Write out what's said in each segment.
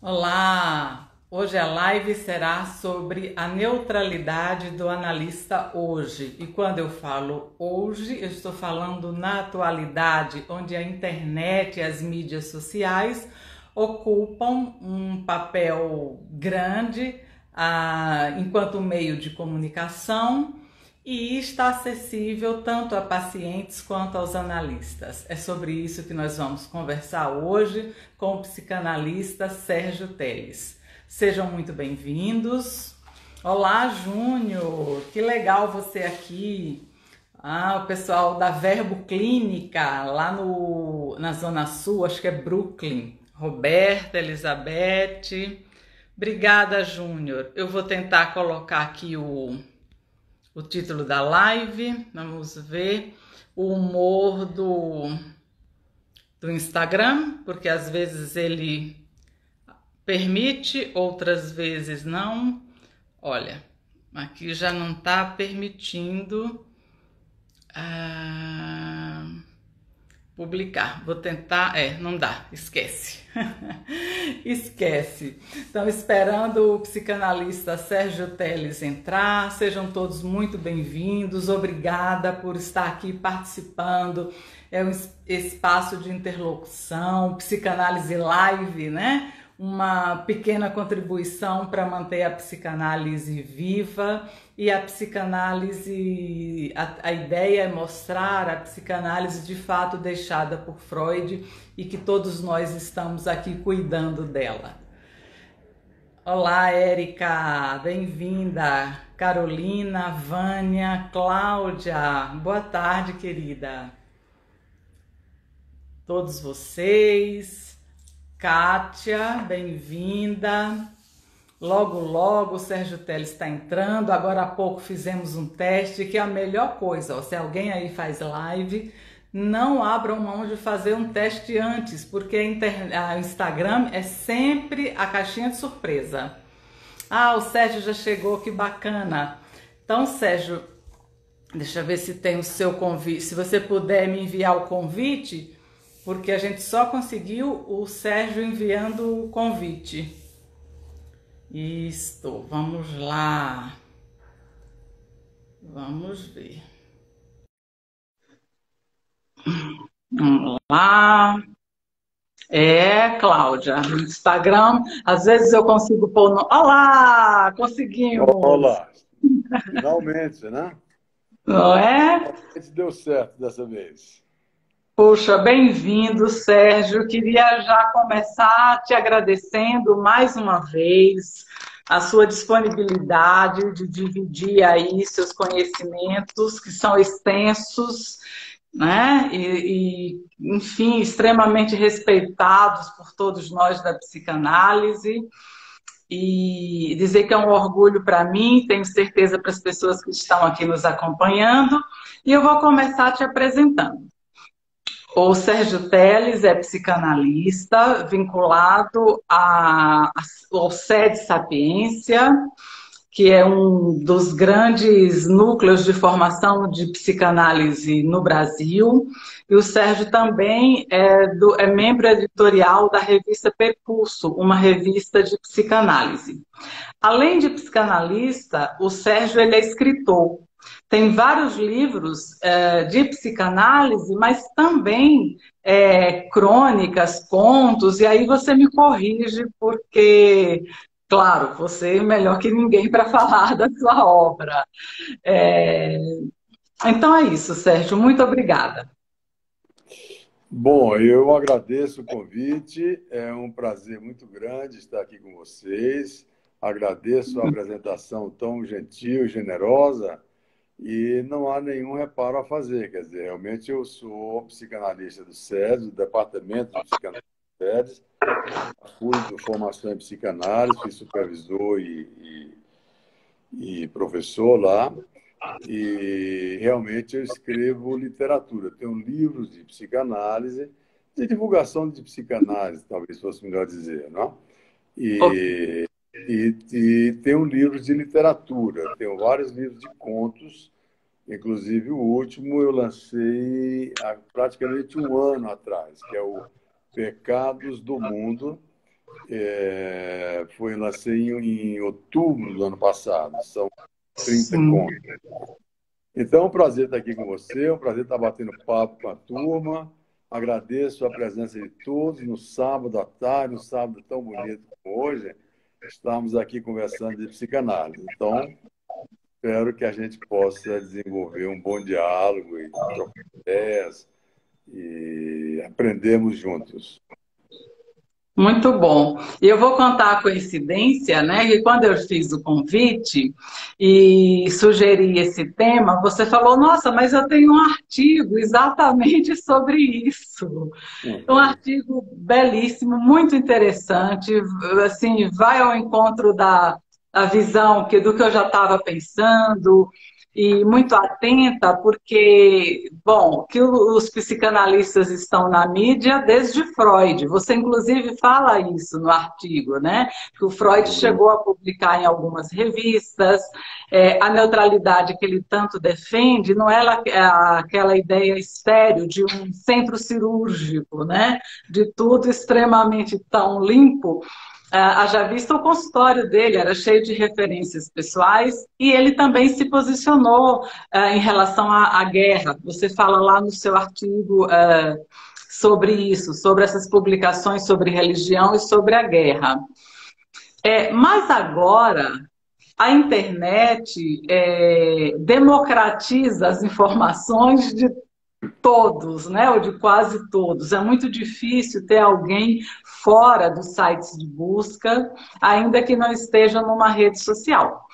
Olá! Hoje a live será sobre a neutralidade do analista hoje. E quando eu falo hoje, eu estou falando na atualidade, onde a internet e as mídias sociais ocupam um papel grande enquanto meio de comunicação e está acessível tanto a pacientes quanto aos analistas. É sobre isso que nós vamos conversar hoje com o psicanalista Sérgio Telles. Sejam muito bem-vindos. Olá, Júnior, que legal você aqui. O pessoal da Verbo Clínica, lá na Zona Sul, acho que é Brooklyn. Roberta, Elizabeth. Obrigada, Júnior. Eu vou tentar colocar aqui o título da live. Vamos ver o humor do Instagram, porque às vezes ele permite, outras vezes não. Olha, aqui já não está permitindo publicar. Vou tentar, não dá, esquece. Esquece. Então, esperando o psicanalista Sérgio Telles entrar, sejam todos muito bem-vindos. Obrigada por estar aqui participando. É um espaço de interlocução, psicanálise live, né? Uma pequena contribuição para manter a psicanálise viva. E a psicanálise, a ideia é mostrar a psicanálise de fato deixada por Freud e que todos nós estamos aqui cuidando dela. Olá, Érica, bem-vinda. Carolina, Vânia, Cláudia, boa tarde, querida. Todos vocês. Kátia, bem-vinda. Logo, logo o Sérgio Telles está entrando. Agora há pouco fizemos um teste, que é a melhor coisa. Ó, se alguém aí faz live, não abram mão de fazer um teste antes, porque o Instagram é sempre a caixinha de surpresa. O Sérgio já chegou, que bacana. Então, Sérgio, deixa eu ver se tem o seu convite. Se você puder me enviar o convite, porque a gente só conseguiu o Sérgio enviando o convite. Isto, vamos lá. Vamos ver. Vamos lá. Cláudia, no Instagram, às vezes eu consigo pôr no... Olá, conseguimos! Olá, finalmente, né? Não é? Finalmente deu certo dessa vez. Puxa, bem-vindo, Sérgio. Queria já começar te agradecendo mais uma vez a sua disponibilidade de dividir aí seus conhecimentos, que são extensos, né? Enfim, extremamente respeitados por todos nós da psicanálise. E dizer que é um orgulho para mim, tenho certeza para as pessoas que estão aqui nos acompanhando. E eu vou começar te apresentando. O Sérgio Telles é psicanalista vinculado ao SED Sapiência, que é um dos grandes núcleos de formação de psicanálise no Brasil. E o Sérgio também é membro editorial da revista Percurso, uma revista de psicanálise. Além de psicanalista, o Sérgio ele é escritor. Tem vários livros de psicanálise, mas também crônicas, contos, e aí você me corrige, porque, claro, você é melhor que ninguém para falar da sua obra. É, Então é isso, Sérgio, muito obrigada. Bom, eu agradeço o convite, é um prazer muito grande estar aqui com vocês. Agradeço a apresentação tão gentil, generosa, e não há nenhum reparo a fazer. Quer dizer, realmente eu sou psicanalista do SEDES, do Departamento de Psicanálise do SEDES, fui de formação em psicanálise, fui supervisor e professor lá. E realmente eu escrevo literatura. Tenho livros de psicanálise, de divulgação de psicanálise, talvez fosse melhor dizer, não? E tenho livros de literatura. Tenho vários livros de contos, inclusive o último eu lancei há praticamente um ano atrás, que é o Pecados do Mundo, Foi lancei em outubro do ano passado. São 30 Sim. contos. Então, é um prazer estar aqui com você, é um prazer estar batendo papo com a turma. Agradeço a presença de todos no sábado à tarde, um sábado tão bonito como hoje. Estamos aqui conversando de psicanálise. Então, espero que a gente possa desenvolver um bom diálogo e trocar ideias e aprendermos juntos. Muito bom. E eu vou contar a coincidência, né? Que quando eu fiz o convite e sugeri esse tema, você falou: Nossa, mas eu tenho um artigo exatamente sobre isso. Um Uhum. artigo belíssimo, muito interessante, assim, vai ao encontro da visão do que eu já estava pensando e muito atenta, porque, bom, que os psicanalistas estão na mídia desde Freud. Você, inclusive, fala isso no artigo, né? Que o Freud Uhum. chegou a publicar em algumas revistas. A neutralidade que ele tanto defende não é aquela ideia estéril de um centro cirúrgico, né? De tudo extremamente tão limpo. Haja vista o consultório dele, era cheio de referências pessoais, e ele também se posicionou em relação à guerra. Você fala lá no seu artigo sobre isso, sobre essas publicações sobre religião e sobre a guerra. Mas agora, a internet democratiza as informações de todos, né? Ou de quase todos. É muito difícil ter alguém fora dos sites de busca, ainda que não esteja numa rede social.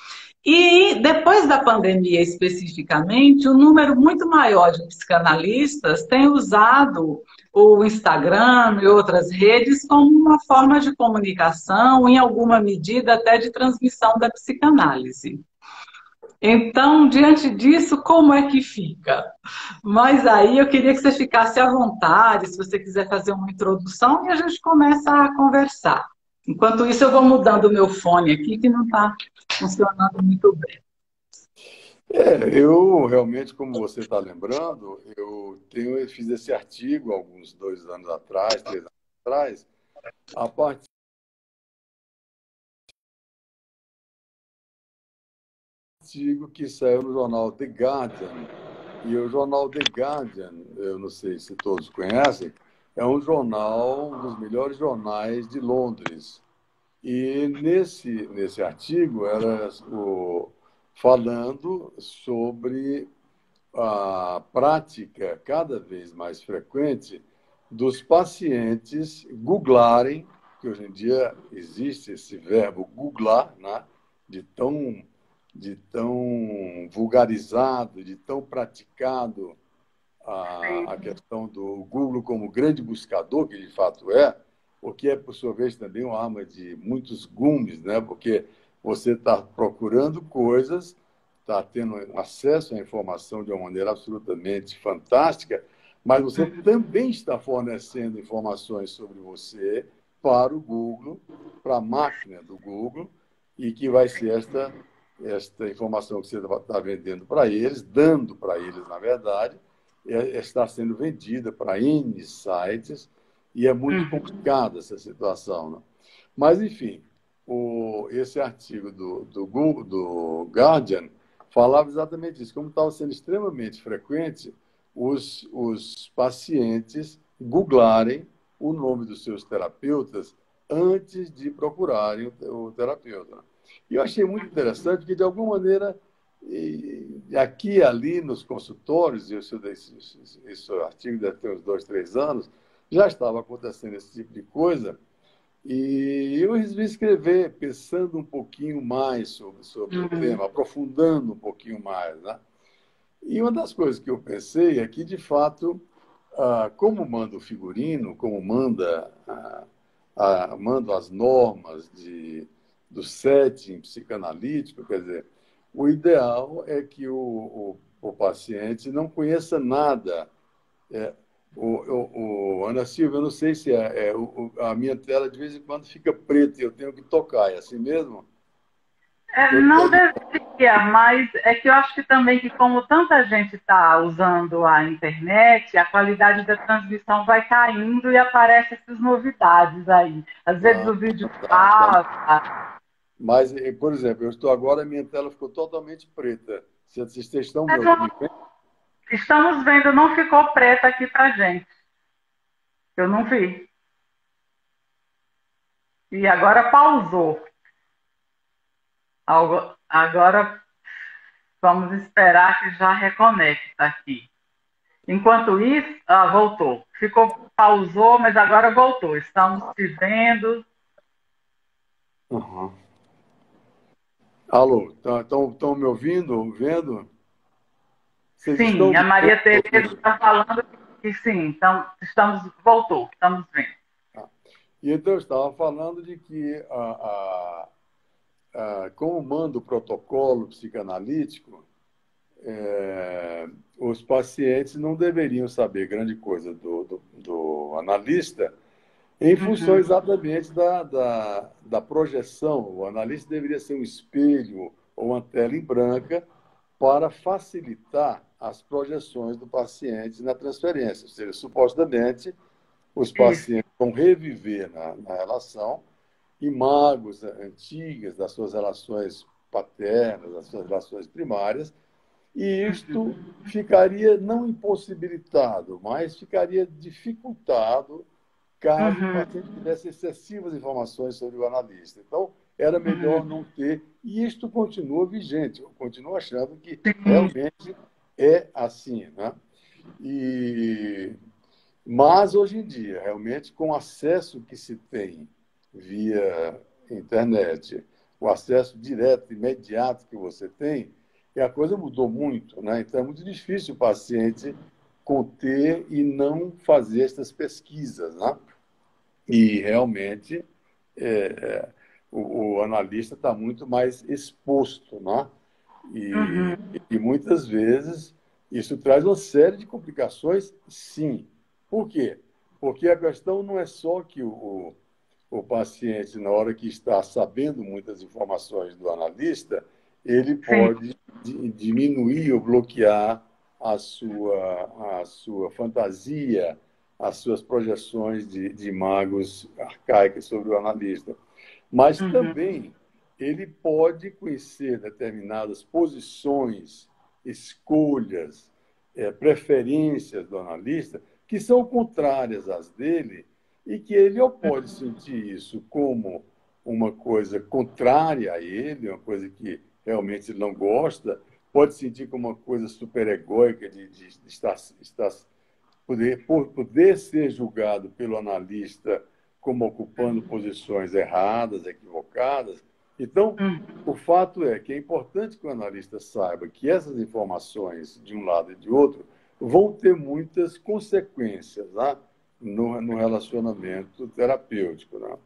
E depois da pandemia especificamente, um número muito maior de psicanalistas tem usado o Instagram e outras redes como uma forma de comunicação, em alguma medida até de transmissão da psicanálise. Então, diante disso, como é que fica? Mas aí eu queria que você ficasse à vontade, se você quiser fazer uma introdução, e a gente começa a conversar. Enquanto isso, eu vou mudando o meu fone aqui, que não está funcionando muito bem. Eu realmente, como você está lembrando, eu fiz esse artigo alguns 2 anos atrás, 3 anos atrás, a partir do artigo que saiu no jornal The Guardian. E o jornal The Guardian, eu não sei se todos conhecem, é um jornal, um dos melhores jornais de Londres. E nesse artigo era falando sobre a prática cada vez mais frequente dos pacientes googlarem, que hoje em dia existe esse verbo googlar, né? de tão, de tão vulgarizado, de tão praticado a questão do Google como grande buscador, que de fato é, o que é, por sua vez, também uma arma de muitos gumes, né? Porque você está procurando coisas, está tendo acesso à informação de uma maneira absolutamente fantástica, mas você também está fornecendo informações sobre você para o Google, para a máquina do Google, e que vai ser esta informação que você está vendendo para eles, dando para eles, na verdade, está sendo vendida para N sites e é muito complicada essa situação. Né? Mas, enfim, esse artigo do Google, do Guardian, falava exatamente isso, como estava sendo extremamente frequente os pacientes googlarem o nome dos seus terapeutas antes de procurarem o terapeuta. E eu achei muito interessante porque, de alguma maneira, aqui e ali nos consultórios, esse artigo deve ter uns 2, 3 anos, já estava acontecendo esse tipo de coisa, e eu resolvi escrever pensando um pouquinho mais sobre o tema, aprofundando um pouquinho mais. Né? E uma das coisas que eu pensei é que, de fato, como manda o figurino, como manda as normas do setting psicanalítico, quer dizer, o ideal é que o paciente não conheça nada. É, Ana Silva, eu não sei se a minha tela de vez em quando fica preta e eu tenho que tocar, é assim mesmo? Não, Mas é que eu acho que também que como tanta gente está usando a internet, a qualidade da transmissão vai caindo e aparecem essas novidades aí. Às vezes Ah, o vídeo tá. trava. Mas, por exemplo, eu estou agora, minha tela ficou totalmente preta. Vocês estão Mas me vendo? estamos vendo, não ficou preta aqui pra gente. Eu não vi. E agora pausou. Agora vamos esperar que já reconecta aqui. Enquanto isso, voltou. Pausou, mas agora voltou. Estamos se vendo. Uhum. Alô, estão me ouvindo? Vendo? Vocês estão Sim, a me vendo? Maria Tereza está falando que sim, então voltou, estamos vendo. E então eu estava falando de que, como manda o protocolo psicanalítico, os pacientes não deveriam saber grande coisa do analista, em função Uhum, exatamente da projeção. O analista deveria ser um espelho ou uma tela em branca para facilitar as projeções do paciente na transferência. Ou seja, supostamente, os isso. pacientes vão reviver na relação imagens antigas das suas relações paternas, das suas relações primárias, e isto ficaria não impossibilitado, mas ficaria dificultado caso o Uhum, paciente tivesse excessivas informações sobre o analista. Então, era melhor uhum, não ter, e isto continua vigente. Eu continuo achando que sim, realmente é assim, né? E, mas, hoje em dia, realmente, com o acesso que se tem via internet, o acesso direto, imediato que você tem, e a coisa mudou muito, né? Então, é muito difícil o paciente conter e não fazer essas pesquisas, né? E realmente o analista está muito mais exposto, né? uhum, E muitas vezes isso traz uma série de complicações, sim. Por quê? Porque a questão não é só que o paciente, na hora que está sabendo muitas informações do analista, ele sim, pode diminuir ou bloquear a sua fantasia, as suas projeções de magos arcaicas sobre o analista. Mas uhum, também ele pode conhecer determinadas posições, escolhas, preferências do analista que são contrárias às dele e que ele ou pode sentir isso como uma coisa contrária a ele, uma coisa que realmente ele não gosta, pode sentir como uma coisa superegóica de estar por poder ser julgado pelo analista como ocupando posições erradas, equivocadas. Então, uhum. o fato é que é importante que o analista saiba que essas informações, de um lado e de outro, vão ter muitas consequências, né, no relacionamento terapêutico. Né?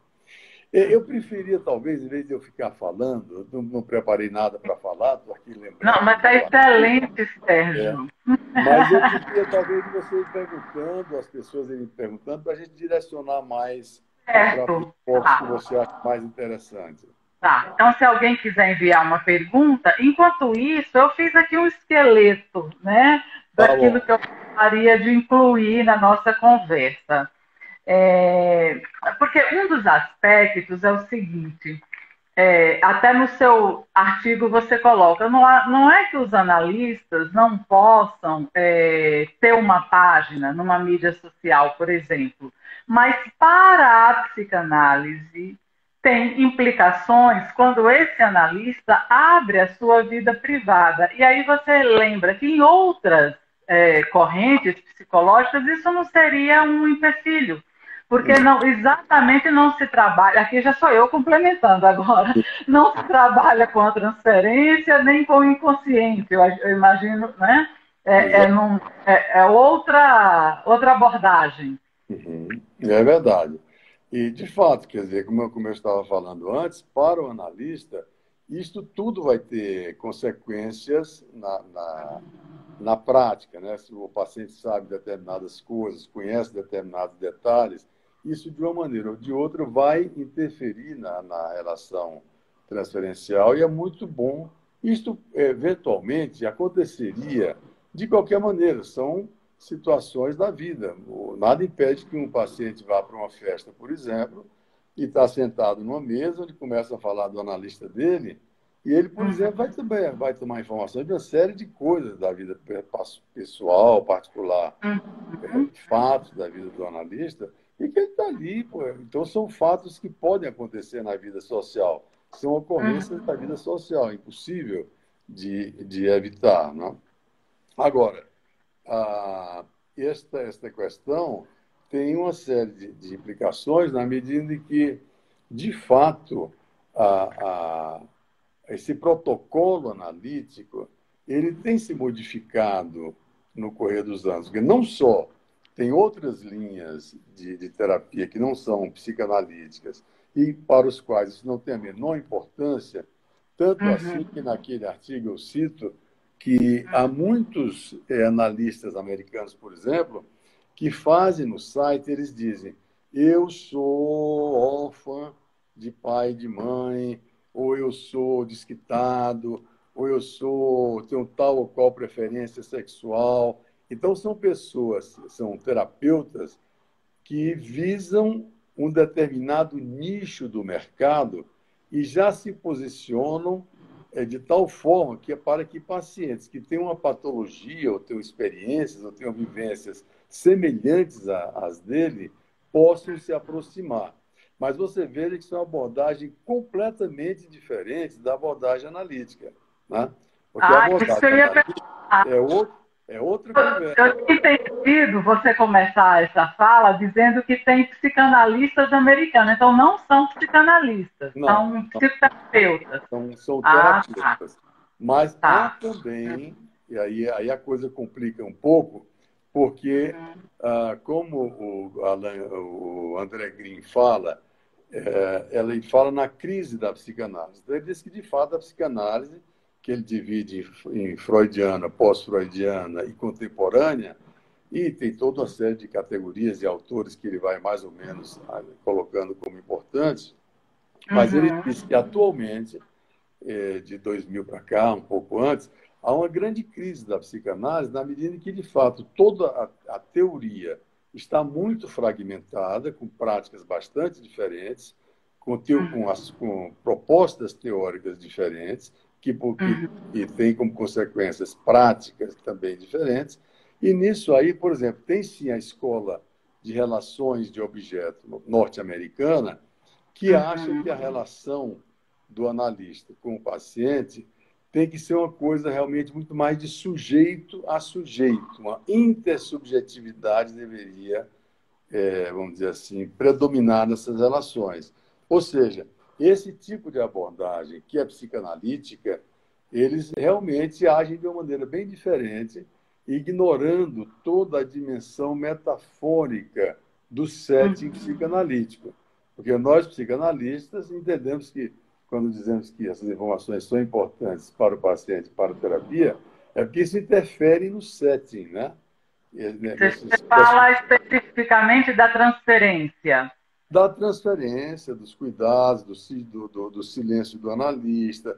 Eu preferia, talvez, em vez de eu ficar falando, eu não preparei nada para falar, estou aqui Não, lembrando mas do está excelente, é, Sérgio. mas eu queria, talvez, você ir perguntando, as pessoas irem perguntando, para a gente direcionar mais para os Certo. focos que Tá. você acha mais interessante. Tá, então se alguém quiser enviar uma pergunta, enquanto isso, eu fiz aqui um esqueleto, né, Tá daquilo bom. que eu gostaria de incluir na nossa conversa. É, porque um dos aspectos é o seguinte, até no seu artigo você coloca, não é que os analistas não possam ter uma página numa mídia social, por exemplo, mas para a psicanálise tem implicações quando esse analista abre a sua vida privada. E aí você lembra que em outras correntes psicológicas isso não seria um empecilho porque exatamente não se trabalha, aqui já sou eu complementando agora, não se trabalha com a transferência nem com o inconsciente, eu imagino, né? Exato. É outra abordagem. Uhum. É verdade. E, de fato, quer dizer, como eu estava falando antes, para o analista, isto tudo vai ter consequências na prática, né? Se o paciente sabe determinadas coisas, conhece determinados detalhes, isso de uma maneira ou de outra vai interferir na relação transferencial e é muito bom Isto, eventualmente, aconteceria de qualquer maneira, são situações da vida. Nada impede que um paciente vá para uma festa, por exemplo, e está sentado numa mesa, onde começa a falar do analista dele, e ele, por exemplo, vai tomar informações de uma série de coisas da vida pessoal, particular, Uhum. fatos da vida do analista, e que ele está ali. Pô. Então, são fatos que podem acontecer na vida social. São ocorrências da vida social, impossível de evitar. Não? Agora, a, esta questão tem uma série de implicações na medida em que, de fato, a, esse protocolo analítico ele tem se modificado no correr dos anos, porque não só tem outras linhas de terapia que não são psicanalíticas e para os quais isso não tem a menor importância, tanto assim que Uhum. naquele artigo eu cito que há muitos analistas americanos, por exemplo, que fazem no site, eles dizem, eu sou órfã de pai e de mãe, ou eu sou desquitado, ou eu tenho tal ou qual preferência sexual. Então, são pessoas, são terapeutas que visam um determinado nicho do mercado e já se posicionam de tal forma que é para que pacientes que têm uma patologia, ou tenham experiências, ou tenham vivências semelhantes às dele, possam se aproximar. Mas você veja que isso é uma abordagem completamente diferente da abordagem analítica. Né? Porque a Ah, isso abordagem que eu ia analítica perguntar. é outra conversa. Eu tinha entendido você começar essa fala dizendo que tem psicanalistas americanos. Então, não são psicanalistas, Não, são psicoterapeutas. são Ah, tá. terapeutas. Mas há Tá. também, e aí a coisa complica um pouco, porque, como o André Green fala, ela fala na crise da psicanálise. Então, ele diz que, de fato, a psicanálise, que ele divide em freudiana, pós-freudiana e contemporânea, e tem toda uma série de categorias e autores que ele vai mais ou menos colocando como importantes, mas ele Uhum. diz que, atualmente, de 2000 para cá, um pouco antes, há uma grande crise da psicanálise na medida em que, de fato, toda a teoria está muito fragmentada, com práticas bastante diferentes, com propostas teóricas diferentes, que têm como consequências práticas também diferentes. E nisso aí, por exemplo, tem sim a escola de relações de objeto norte-americana, que acha que a Uhum. relação do analista com o paciente tem que ser uma coisa realmente muito mais de sujeito a sujeito. Uma intersubjetividade deveria, vamos dizer assim, predominar nessas relações. Ou seja, esse tipo de abordagem, que é psicanalítica, eles realmente agem de uma maneira bem diferente, ignorando toda a dimensão metafórica do setting psicanalítico. Porque nós, psicanalistas, entendemos que, quando dizemos que essas informações são importantes para o paciente, para a terapia, é porque isso interfere no setting, né? Você Nesses, fala especificamente da transferência. da transferência, dos cuidados, do silêncio do analista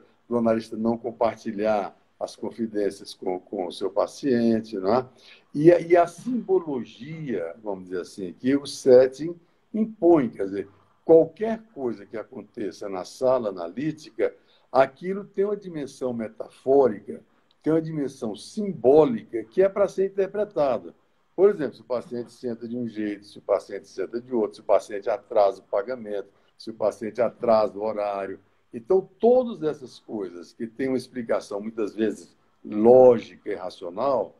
não compartilhar as confidências com o seu paciente, né? E a simbologia, vamos dizer assim, que o setting impõe, quer dizer, qualquer coisa que aconteça na sala analítica, aquilo tem uma dimensão metafórica, tem uma dimensão simbólica que é para ser interpretada. Por exemplo, se o paciente senta de um jeito, se o paciente senta de outro, se o paciente atrasa o pagamento, se o paciente atrasa o horário. Então, todas essas coisas que têm uma explicação, muitas vezes, lógica e racional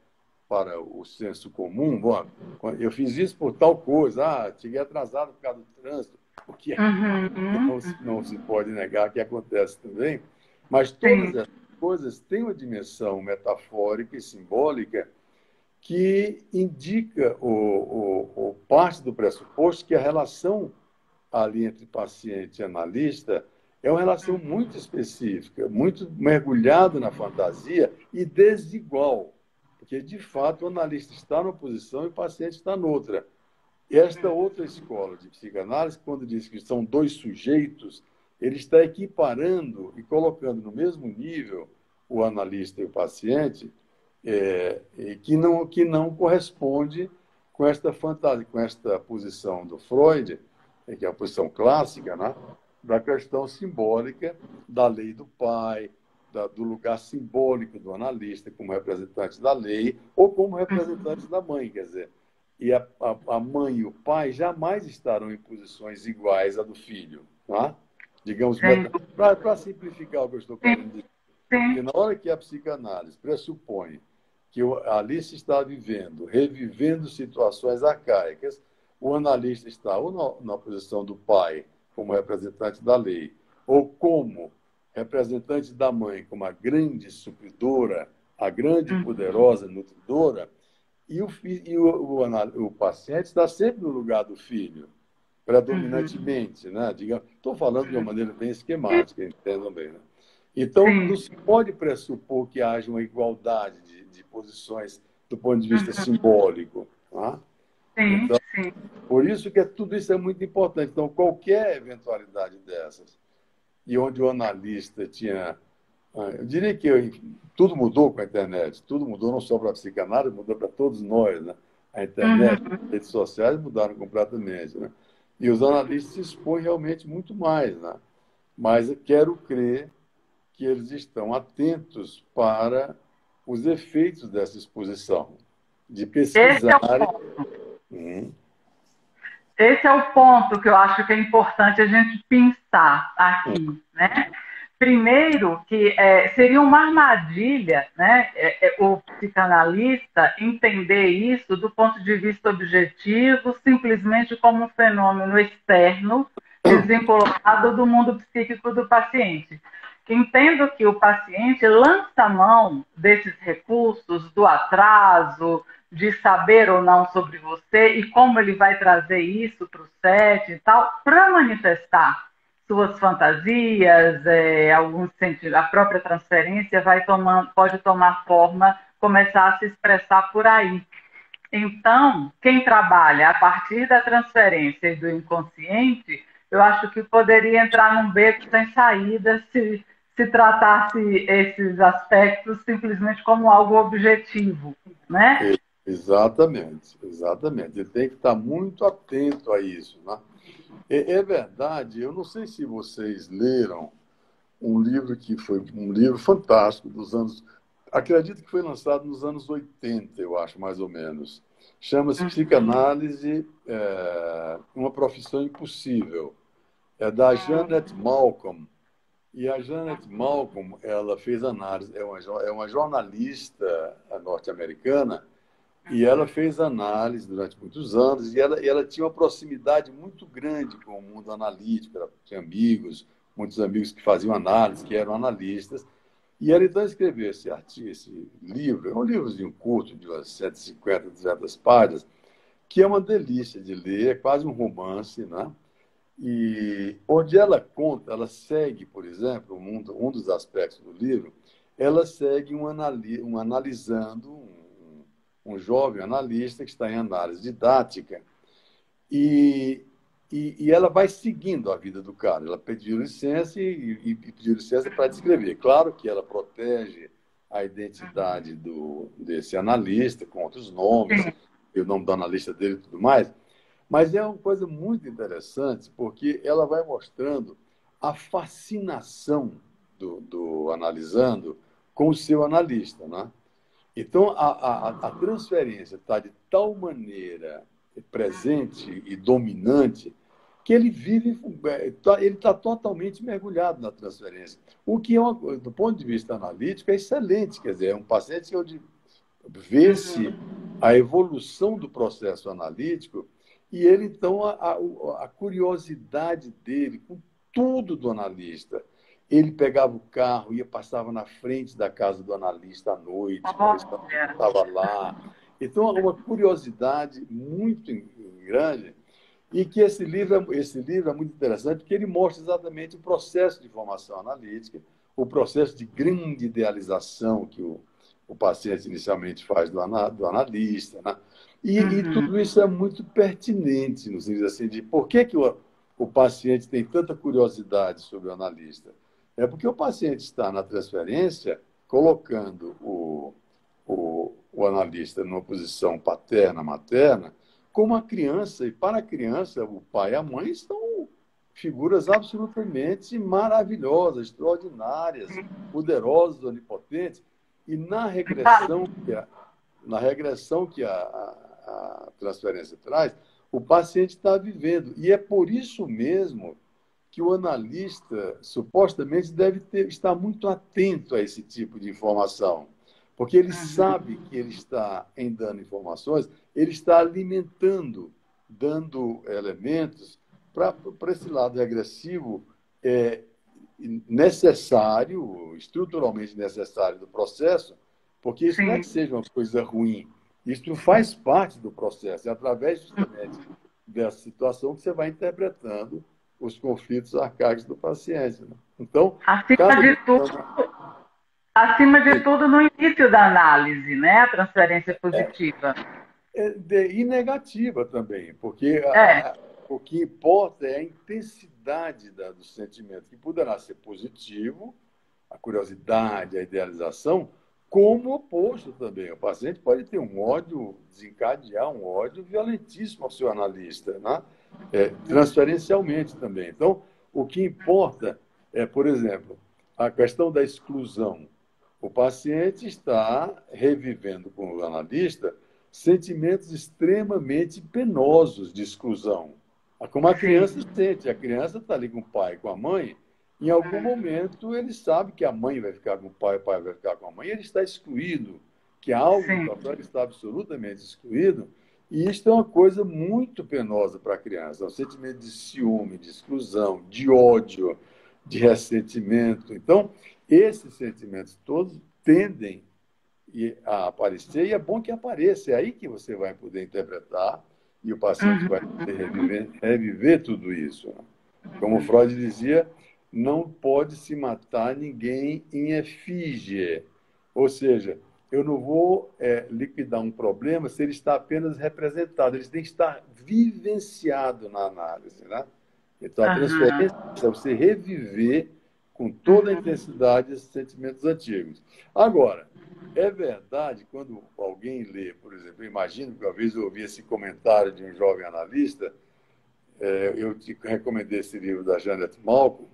para o senso comum, bom, eu fiz isso por tal coisa, cheguei atrasado por causa do trânsito, o que Uhum. não se pode negar que acontece também, mas todas Sim. essas coisas têm uma dimensão metafórica e simbólica que indica o parte do pressuposto que a relação ali entre paciente e analista é uma relação muito específica, muito mergulhada na fantasia e desigual, porque de fato o analista está numa posição e o paciente está noutra. E esta outra escola de psicanálise, quando diz que são dois sujeitos, ele está equiparando e colocando no mesmo nível o analista e o paciente, que não corresponde com esta fantasia, com esta posição do Freud, que é a posição clássica, né, da questão simbólica da lei do pai, do lugar simbólico do analista como representante da lei ou como representante da mãe, quer dizer. E a mãe e o pai jamais estarão em posições iguais à do filho. Tá? Digamos, para simplificar o que eu estou querendo dizer, porque na hora que a psicanálise pressupõe que ali se está vivendo, revivendo situações arcaicas, o analista está ou na posição do pai, como representante da lei, ou como representante da mãe, como a grande supridora, a grande poderosa nutridora, e o paciente está sempre no lugar do filho, predominantemente, né? Estou falando de uma maneira bem esquemática, entendam bem, né? Então, não se pode pressupor que haja uma igualdade de posições do ponto de vista simbólico. Tá? Então, por isso que tudo isso é muito importante. Então, qualquer eventualidade dessas, e onde o analista tinha... Eu diria que tudo mudou com a internet, tudo mudou não só para a psicanálise, mudou para todos nós. Né? A internet, as redes sociais mudaram completamente. Né? E os analistas se expõem realmente muito mais. Né? Mas eu quero crer que eles estão atentos para os efeitos dessa exposição, de pesquisarem. Esse é o ponto que eu acho que é importante a gente pensar aqui, né? Primeiro, que seria uma armadilha, né? O psicanalista entender isso do ponto de vista objetivo, simplesmente como um fenômeno externo, desvinculado do mundo psíquico do paciente. Entendo que o paciente lança a mão desses recursos, do atraso, de saber ou não sobre você e como ele vai trazer isso para o set e tal, para manifestar suas fantasias, alguns sentidos, a própria transferência pode tomar forma, começar a se expressar por aí. Então, quem trabalha a partir da transferência e do inconsciente, eu acho que poderia entrar num beco sem saída se tratasse esses aspectos simplesmente como algo objetivo, né? Exatamente, exatamente. Ele tem que estar muito atento a isso, né? É verdade, eu não sei se vocês leram um livro que foi um livro fantástico dos anos... Acredito que foi lançado nos anos 80, eu acho, mais ou menos. Chama-se Psicanálise, uma profissão impossível. É da Janet Malcolm. E a Janet Malcolm, ela fez análise, é uma jornalista norte-americana, e ela fez análise durante muitos anos, e ela tinha uma proximidade muito grande com o mundo analítico. Ela tinha amigos, muitos amigos que faziam análise, que eram analistas. E ela então escreveu esse livro, é um livrozinho curto, de umas 150, 200 páginas, que é uma delícia de ler, é quase um romance, né? E onde ela conta, ela segue, por exemplo, um dos aspectos do livro, ela segue analisando um jovem analista que está em análise didática e ela vai seguindo a vida do cara. Ela pediu licença e pediu licença para descrever. Claro que ela protege a identidade desse analista com outros nomes, e o nome do analista dele e tudo mais, mas é uma coisa muito interessante porque ela vai mostrando a fascinação do analisando com o seu analista, né? Então, a transferência está de tal maneira presente e dominante que ele ele está totalmente mergulhado na transferência. O que, do ponto de vista analítico, é excelente. Quer dizer, é um paciente onde vê-se a evolução do processo analítico e ele, então, a curiosidade dele com tudo do analista. Ele pegava o carro, passava na frente da casa do analista à noite, estava lá. Então, uma curiosidade muito grande. E que esse livro é muito interessante, porque ele mostra exatamente o processo de formação analítica, o processo de grande idealização que o paciente inicialmente faz do analista. Né? E tudo isso é muito pertinente, no sentido assim, de por que o paciente tem tanta curiosidade sobre o analista. É porque o paciente está na transferência colocando o analista numa posição paterna-materna, como a criança, e para a criança, o pai e a mãe são figuras absolutamente maravilhosas, extraordinárias, poderosas, onipotentes, e na regressão que a transferência traz, o paciente está vivendo. E é por isso mesmo que o analista supostamente deve estar muito atento a esse tipo de informação, porque ele sabe que ele está, em dando informações, ele está alimentando, dando elementos para esse lado regressivo necessário, estruturalmente necessário do processo, porque isso não é Sim. que seja uma coisa ruim, isso faz parte do processo, é através justamente dessa situação que você vai interpretando os conflitos arcaicos do paciente. Né? Então, Acima cada de tudo, acima de tudo, no início da análise, né? A transferência positiva. e negativa também, porque É, o que importa é a intensidade do sentimento, que poderá ser positivo, a curiosidade, a idealização, como oposto também. O paciente pode ter um ódio, desencadear um ódio violentíssimo ao seu analista, né? Transferencialmente também. Então, o que importa é, por exemplo, a questão da exclusão. O paciente está revivendo com o analista sentimentos extremamente penosos de exclusão. Como a sim, criança sente. A criança está ali com o pai e com a mãe, em algum momento ele sabe que a mãe vai ficar com o pai vai ficar com a mãe, e ele está excluído, que há algo do sim. qual ele está absolutamente excluído, e isso é uma coisa muito penosa para a criança. É um sentimento de ciúme, de exclusão, de ódio, de ressentimento. Então, esses sentimentos todos tendem a aparecer, e é bom que apareça. É aí que você vai poder interpretar e o paciente vai poder reviver tudo isso. Como Freud dizia, não pode se matar ninguém em efígie. Ou seja, eu não vou liquidar um problema se ele está apenas representado, ele tem que estar vivenciado na análise. Né? Então, a transferência Aham. é você reviver com toda a intensidade esses sentimentos antigos. Agora, é verdade, quando alguém lê, por exemplo, eu imagino que uma vez eu ouvi esse comentário de um jovem analista, eu te recomendei esse livro da Janet Malcolm,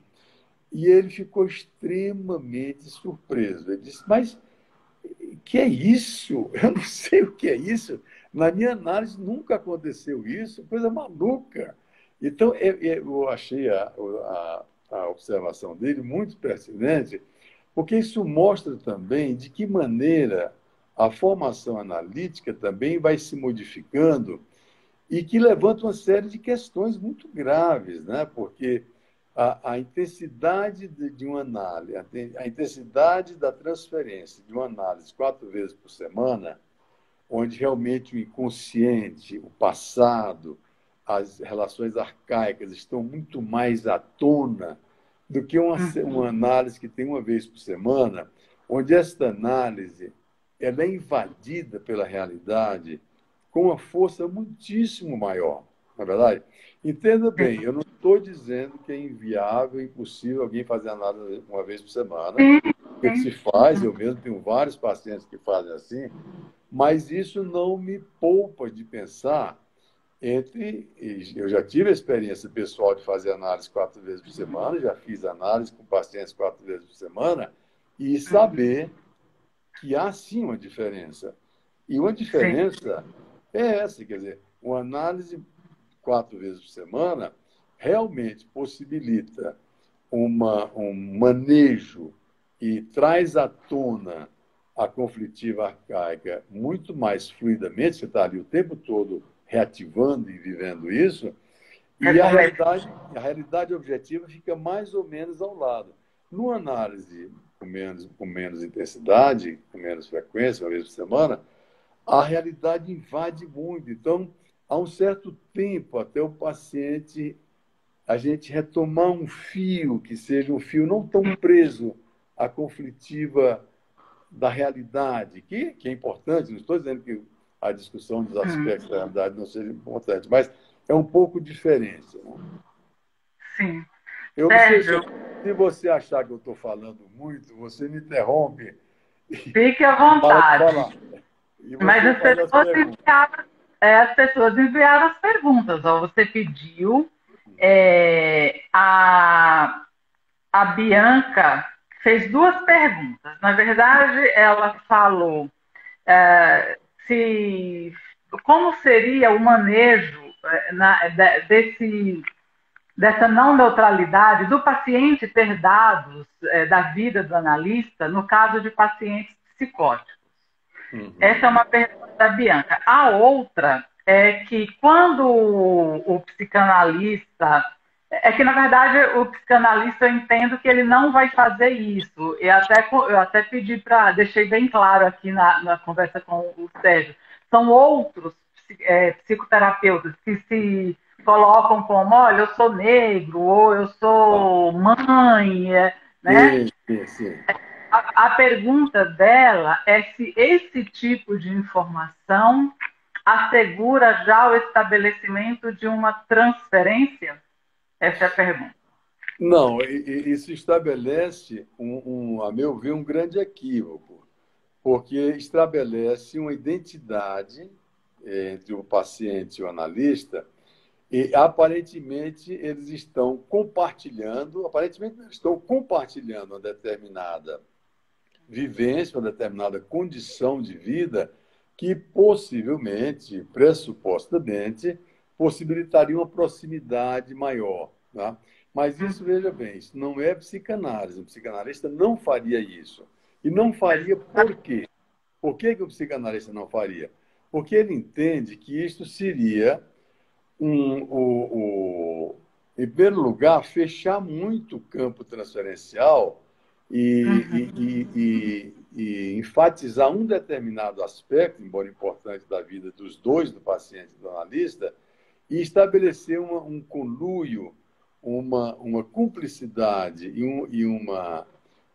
e ele ficou extremamente surpreso. Ele disse, mas que é isso? Eu não sei o que é isso. Na minha análise nunca aconteceu isso, coisa maluca. Então, eu achei a observação dele muito pertinente, porque isso mostra também de que maneira a formação analítica também vai se modificando e que levanta uma série de questões muito graves, né? Porque a intensidade de uma análise, a intensidade da transferência de uma análise 4 vezes por semana, onde realmente o inconsciente, o passado, as relações arcaicas estão muito mais à tona do que uma análise que tem 1 vez por semana, onde esta análise ela é invadida pela realidade com uma força muitíssimo maior, não é verdade? Entenda bem, eu não estou dizendo que é inviável, impossível alguém fazer análise 1 vez por semana, Sim, porque sim. se faz, eu mesmo tenho vários pacientes que fazem assim, mas isso não me poupa de pensar eu já tive a experiência pessoal de fazer análise 4 vezes por semana, já fiz análise com pacientes 4 vezes por semana, e saber que há sim uma diferença. E uma Sim. diferença é essa, quer dizer, uma análise 4 vezes por semana realmente possibilita um manejo e traz à tona a conflitiva arcaica muito mais fluidamente, você está ali o tempo todo reativando e vivendo isso, e Recomendo. a realidade objetiva fica mais ou menos ao lado. Numa análise com menos intensidade, com menos frequência, 1 vez por semana, a realidade invade muito. Então, há um certo tempo até o paciente a gente retomar um fio que seja um fio não tão preso à conflitiva da realidade, que é importante, não estou dizendo que a discussão dos aspectos da realidade não seja importante, mas é um pouco diferente. Né? Sim. Eu não sei se, Sérgio, se você achar que eu estou falando muito, você me interrompe, Fique à Para de vontade. falar. E Mas você faz as perguntas. as pessoas enviaram as perguntas. Ó, você pediu. A Bianca fez duas perguntas. Na verdade, ela falou se como seria o manejo dessa não neutralidade do paciente ter dados da vida do analista no caso de pacientes psicóticos. Essa é Uhum. uma pergunta da Bianca. A outra é que quando o psicanalista. É que, na verdade, o psicanalista, eu entendo que ele não vai fazer isso. Eu até pedi para. Deixei bem claro aqui na conversa com o Sérgio. São outros psicoterapeutas que se colocam como: olha, eu sou negro, ou eu Tá. sou mãe, né? Sim, sim, sim. A pergunta dela é se esse tipo de informação assegura já o estabelecimento de uma transferência? Essa é a pergunta. Não, isso estabelece, a meu ver, um grande equívoco, porque estabelece uma identidade entre o paciente e o analista, e aparentemente eles estão compartilhando uma determinada vivência, uma determinada condição de vida que possivelmente, pressupostamente, possibilitaria uma proximidade maior. Tá? Mas isso, veja bem, isso não é psicanálise. O psicanalista não faria isso. E não faria por quê? Por que, que o psicanalista não faria? Porque ele entende que isso seria, em primeiro lugar, fechar muito o campo transferencial e enfatizar um determinado aspecto, embora importante, da vida dos dois, do paciente e do analista, e estabelecer um conluio, uma cumplicidade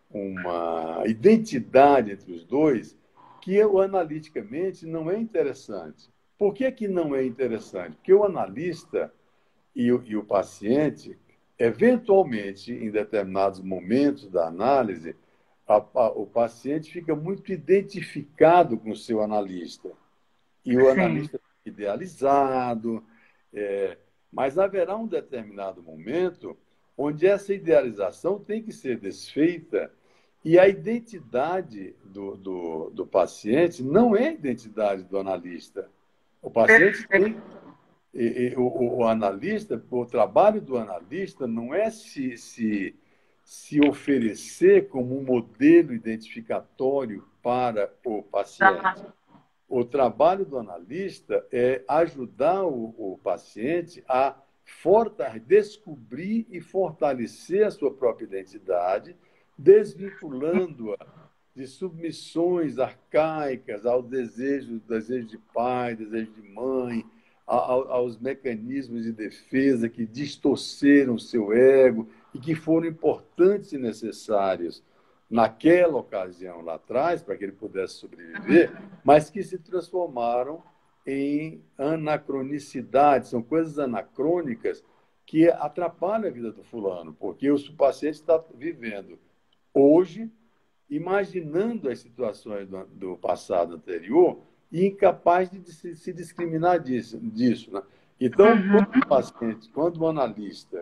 uma identidade entre os dois que analiticamente não é interessante. Por que, que não é interessante? Porque o analista e o paciente, eventualmente, em determinados momentos da análise, o paciente fica muito identificado com o seu analista. E o Sim. analista fica idealizado, mas haverá um determinado momento onde essa idealização tem que ser desfeita e a identidade do paciente não é a identidade do analista. O paciente Perfeito. tem o analista, o trabalho do analista não é se oferecer como um modelo identificatório para o paciente. O trabalho do analista é ajudar o paciente a descobrir e fortalecer a sua própria identidade, desvinculando-a de submissões arcaicas ao desejo de pai, desejo de mãe, aos mecanismos de defesa que distorceram o seu ego e que foram importantes e necessários naquela ocasião lá atrás, para que ele pudesse sobreviver, mas que se transformaram em anacronicidade, são coisas anacrônicas que atrapalham a vida do fulano, porque o paciente está vivendo hoje, imaginando as situações do passado anterior e incapaz de se discriminar disso, né? Então, quando o paciente, quando o analista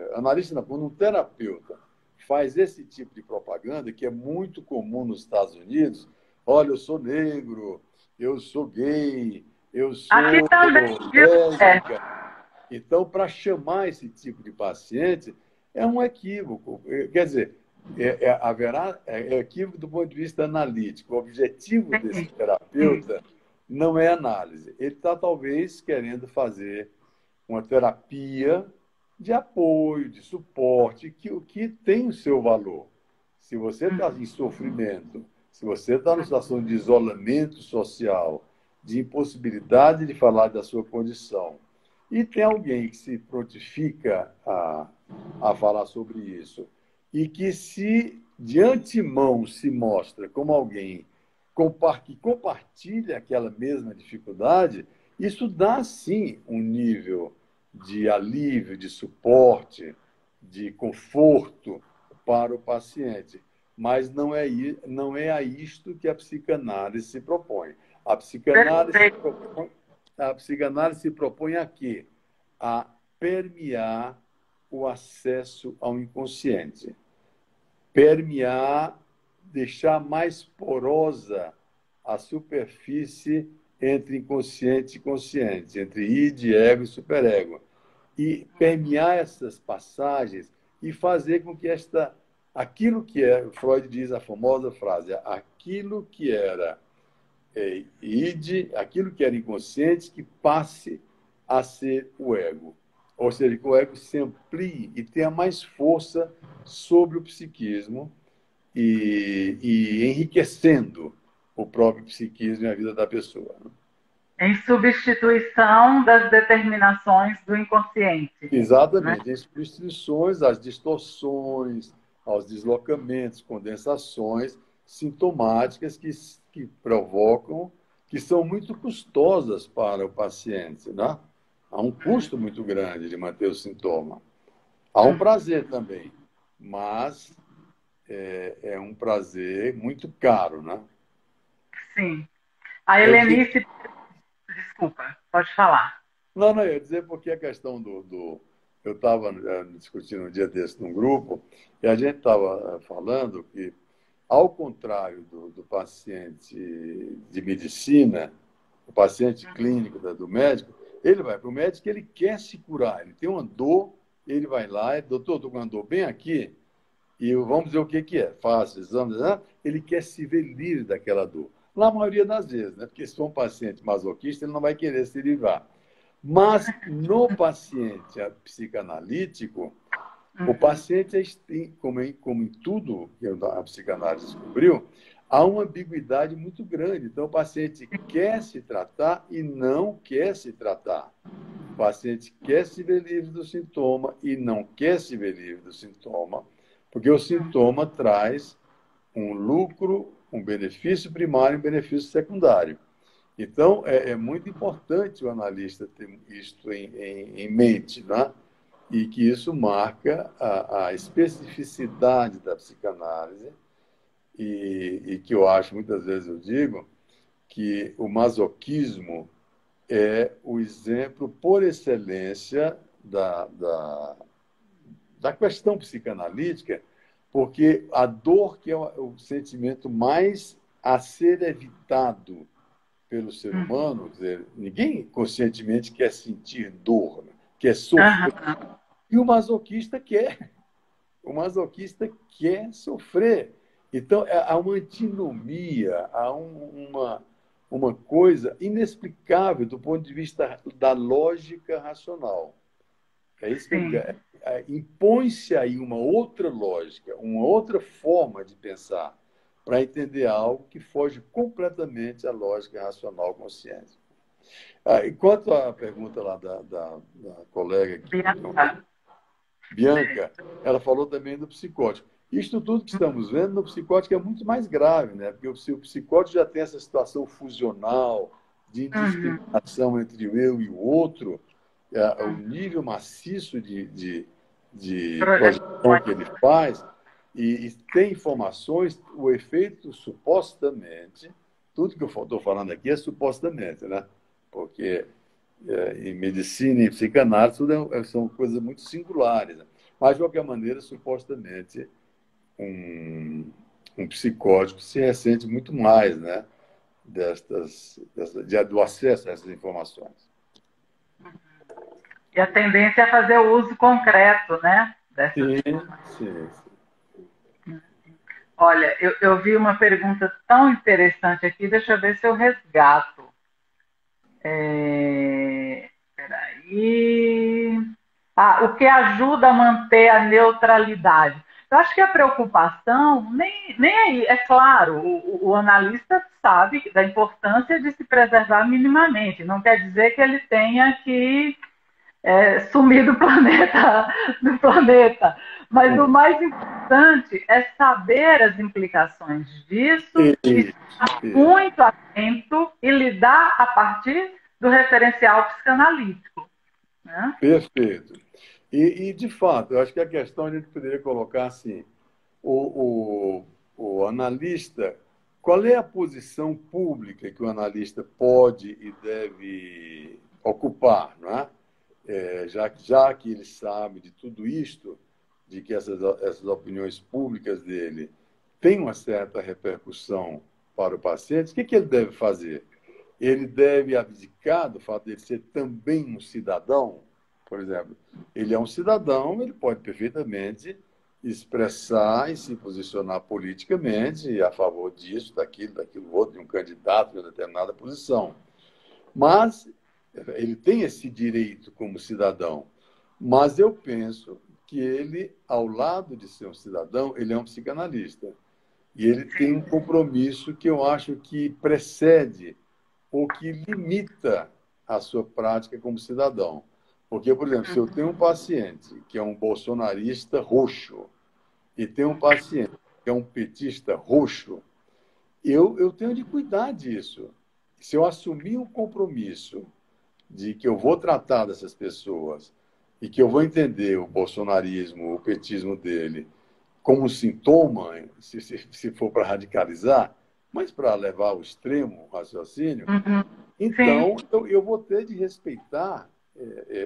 não, quando um terapeuta faz esse tipo de propaganda, que é muito comum nos Estados Unidos, olha, eu sou negro, eu sou gay, eu Aqui sou também, viu? lésbica. Então, para chamar esse tipo de paciente, é um equívoco. Quer dizer, é equívoco do ponto de vista analítico. O objetivo desse terapeuta não é análise. Ele está, talvez, querendo fazer uma terapia de apoio, de suporte, o que tem o seu valor. Se você está em sofrimento, se você está numa situação de isolamento social, de impossibilidade de falar da sua condição, e tem alguém que se prontifica a falar sobre isso, e que se de antemão se mostra como alguém que compartilha aquela mesma dificuldade, isso dá sim um nível de alívio, de suporte, de conforto para o paciente. mas não é a isto que a psicanálise se propõe. A psicanálise se propõe a quê? A permear o acesso ao inconsciente. Permear, deixar mais porosa a superfície entre inconsciente e consciente, entre id, ego e superego. E permear essas passagens e fazer com que aquilo que é, Freud diz a famosa frase, aquilo que era id, aquilo que era inconsciente, que passe a ser o ego. Ou seja, que o ego se amplie e tenha mais força sobre o psiquismo e enriquecendo o próprio psiquismo e a vida da pessoa. Em substituição das determinações do inconsciente. Né? Exatamente. Em substituições às distorções, aos deslocamentos, condensações sintomáticas que provocam, que são muito custosas para o paciente, né? Há um custo muito grande de manter o sintoma. Há um prazer também, mas é um prazer muito caro, né? Sim. A Helenice... Desculpa, pode falar. Não, eu ia dizer porque a questão eu estava discutindo um dia desse num grupo, e a gente estava falando que, ao contrário do paciente de medicina, o paciente clínico do médico, ele vai para o médico, ele quer se curar, ele tem uma dor, ele vai lá, doutor, estou com uma dor bem aqui, e vamos dizer o que é, faz exames, né? Ele quer se ver livre daquela dor. Na maioria das vezes, né? Porque se for um paciente masoquista, ele não vai querer se livrar. Mas no paciente psicanalítico, o paciente, como em tudo que a psicanálise descobriu, há uma ambiguidade muito grande. Então, o paciente quer se tratar e não quer se tratar. O paciente quer se ver livre do sintoma e não quer se ver livre do sintoma, porque o sintoma traz um lucro, um benefício primário e um benefício secundário. Então, é muito importante o analista ter isto em mente, né? E que isso marca a especificidade da psicanálise e que eu acho, muitas vezes eu digo, que o masoquismo é o exemplo por excelência da questão psicanalítica, porque a dor, que é o sentimento mais a ser evitado pelo ser humano, quer dizer, ninguém conscientemente quer sentir dor, né? Quer sofrer. E o masoquista quer. O masoquista quer sofrer. Então, há uma antinomia, há uma coisa inexplicável do ponto de vista da lógica racional. É isso que impõe-se aí uma outra lógica, uma outra forma de pensar para entender algo que foge completamente à lógica racional consciente. E quanto à pergunta lá da colega Bianca, ela falou também do psicótico. Isto tudo que estamos vendo no psicótico é muito mais grave, né? Porque o psicótico já tem essa situação fusional de indiscriminação entre o eu e o outro, o nível maciço de projeção que ele faz, e tem informações, o efeito supostamente, tudo que eu estou falando aqui é supostamente, né? Porque em medicina e psicanálise tudo são coisas muito singulares, né? Mas, de qualquer maneira, supostamente, um psicótico se ressente muito mais, né? Do acesso a essas informações. E a tendência é fazer o uso concreto, né? Sim. Olha, eu vi uma pergunta tão interessante aqui, deixa eu ver se eu resgato. Peraí. O que ajuda a manter a neutralidade? Eu acho que a preocupação nem aí. É claro, o analista sabe da importância de se preservar minimamente. Não quer dizer que ele tenha que sumir do planeta. Mas o mais importante é saber as implicações disso, e estar muito atento e lidar a partir do referencial psicanalítico. Né? Perfeito. De fato, eu acho que a questão a gente poderia colocar assim, o analista, qual é a posição pública que o analista pode e deve ocupar, não é? Já que ele sabe de tudo isto, de que essas opiniões públicas dele têm uma certa repercussão para o paciente, o que ele deve fazer? Ele deve abdicar do fato de ele ser também um cidadão? Por exemplo, ele é um cidadão, ele pode perfeitamente expressar e se posicionar politicamente a favor disso, daquilo outro, de um candidato de uma determinada posição. Mas ele tem esse direito como cidadão. Mas eu penso que ele, ao lado de ser um cidadão, ele é um psicanalista. E ele tem um compromisso que eu acho que precede ou que limita a sua prática como cidadão. Porque, por exemplo, se eu tenho um paciente que é um bolsonarista roxo e tenho um paciente que é um petista roxo, eu tenho de cuidar disso. Se eu assumir um compromisso de que eu vou tratar dessas pessoas e que eu vou entender o bolsonarismo, o petismo dele como um sintoma, se for para radicalizar, mas para levar ao extremo o raciocínio, então eu vou ter de respeitar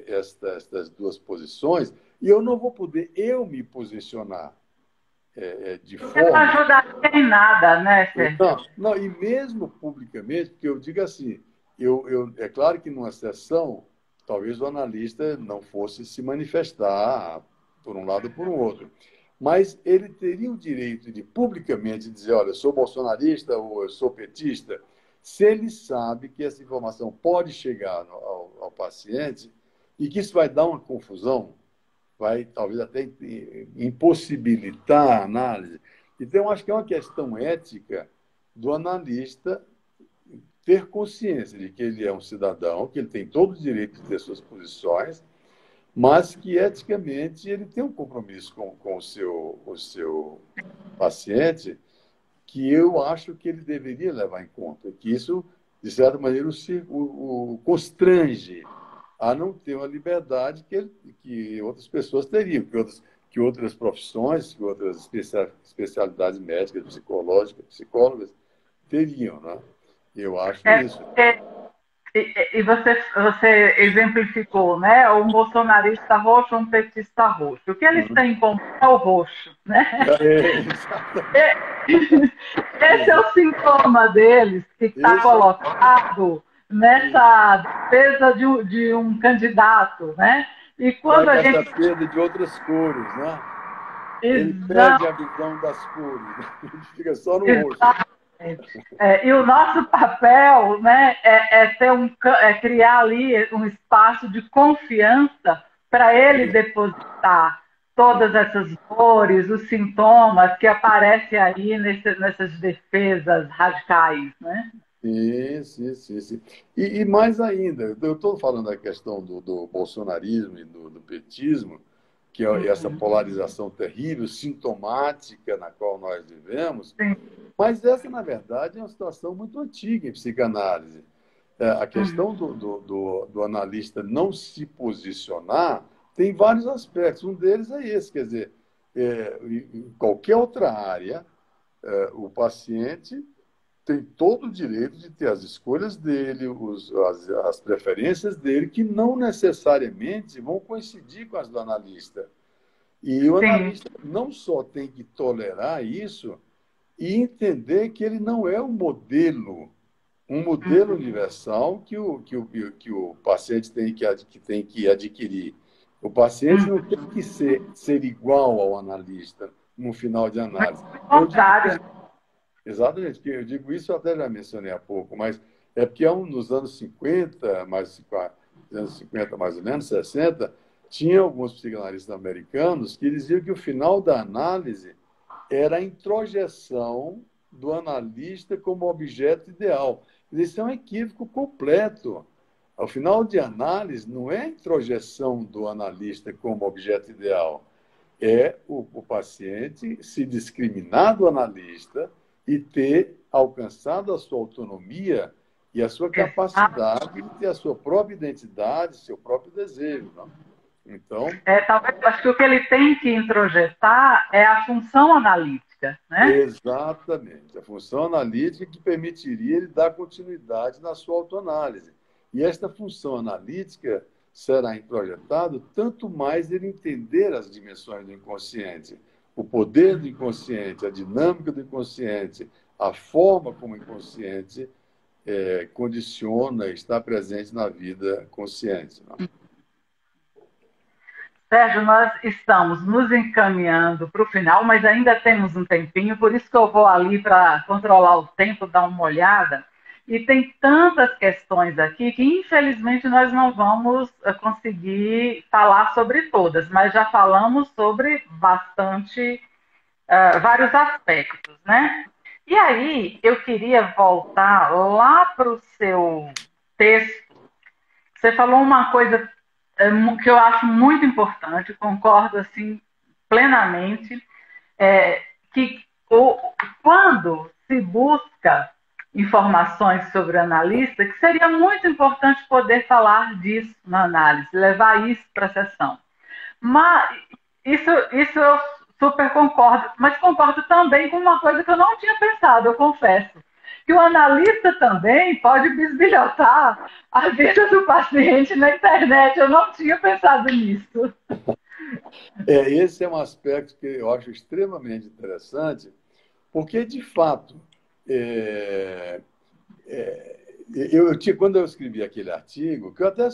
estas duas posições e eu não vou poder me posicionar de Você não forma... ajudaria em nada, né, Sérgio? Não, e mesmo publicamente, porque eu digo assim, é claro que numa sessão, talvez o analista não fosse se manifestar por um lado ou por um outro, mas ele teria o direito de publicamente dizer, olha, eu sou bolsonarista ou eu sou petista, se ele sabe que essa informação pode chegar ao paciente e que isso vai dar uma confusão, vai talvez até impossibilitar a análise. Então, eu acho que é uma questão ética do analista ter consciência de que ele é um cidadão, que ele tem todo o direito de ter suas posições, mas que, eticamente, ele tem um compromisso com o seu paciente que eu acho que ele deveria levar em conta, que isso, de certa maneira, o constrange a não ter uma liberdade que outras pessoas teriam, que outras profissões, que outras especialidades médicas, psicológicas, psicólogas teriam, né? Eu acho isso. E você exemplificou, né? Um bolsonarista roxo, um petista roxo. O que eles têm em comum é o roxo, né? Esse é o sintoma deles que está colocado nessa defesa de um candidato, né? E quando a gente... essa perda de outras cores, né? Ele Exato. perde a visão das cores, né? Ele fica só no roxo. E o nosso papel, né, é criar ali um espaço de confiança para ele depositar todas essas cores, os sintomas que aparecem aí nessas defesas radicais, né? Sim. E mais ainda, eu estou falando da questão do bolsonarismo e do petismo, que é essa polarização terrível, sintomática na qual nós vivemos, Sim. mas essa, na verdade, é uma situação muito antiga em psicanálise. A questão do analista não se posicionar tem vários aspectos. Um deles é esse, quer dizer, em qualquer outra área, o paciente tem todo o direito de ter as escolhas dele, as preferências dele, que não necessariamente vão coincidir com as do analista. E o analista não só tem que tolerar isso e entender que ele não é um modelo universal que o paciente tem que adquirir. O paciente não tem que ser igual ao analista no final de análise. Exatamente, eu digo isso, eu até já mencionei há pouco, mas é porque nos anos 50, anos 50 mais ou menos, 60, tinha alguns psicanalistas americanos que diziam que o final da análise era a introjeção do analista como objeto ideal. Isso é um equívoco completo. Ao final de análise, não é a introjeção do analista como objeto ideal, é o paciente se discriminar do analista e ter alcançado a sua autonomia e a sua capacidade de ter a sua própria identidade, seu próprio desejo. Não? Então... Talvez, acho que o que ele tem que introjetar é a função analítica. analítica, né? Exatamente. A função analítica que permitiria ele dar continuidade na sua autoanálise. E esta função analítica será introjetado tanto mais ele entender as dimensões do inconsciente, o poder do inconsciente, a dinâmica do inconsciente, a forma como o inconsciente condiciona e está presente na vida consciente. Né? Sérgio, nós estamos nos encaminhando para o final, mas ainda temos um tempinho, por isso que eu vou ali para controlar o tempo, dar uma olhada. E tem tantas questões aqui que, infelizmente, nós não vamos conseguir falar sobre todas, mas já falamos sobre bastante, vários aspectos, né? E aí, eu queria voltar lá para o seu texto. Você falou uma coisa que eu acho muito importante, concordo assim plenamente, que quando se busca informações sobre o analista, que seria muito importante poder falar disso na análise, levar isso para a sessão. Mas isso eu super concordo, mas concordo também com uma coisa que eu não tinha pensado, eu confesso. Que o analista também pode bisbilhotar a vida do paciente na internet. Eu não tinha pensado nisso. Esse é um aspecto que eu acho extremamente interessante, porque, de fato, quando eu escrevi aquele artigo, que eu até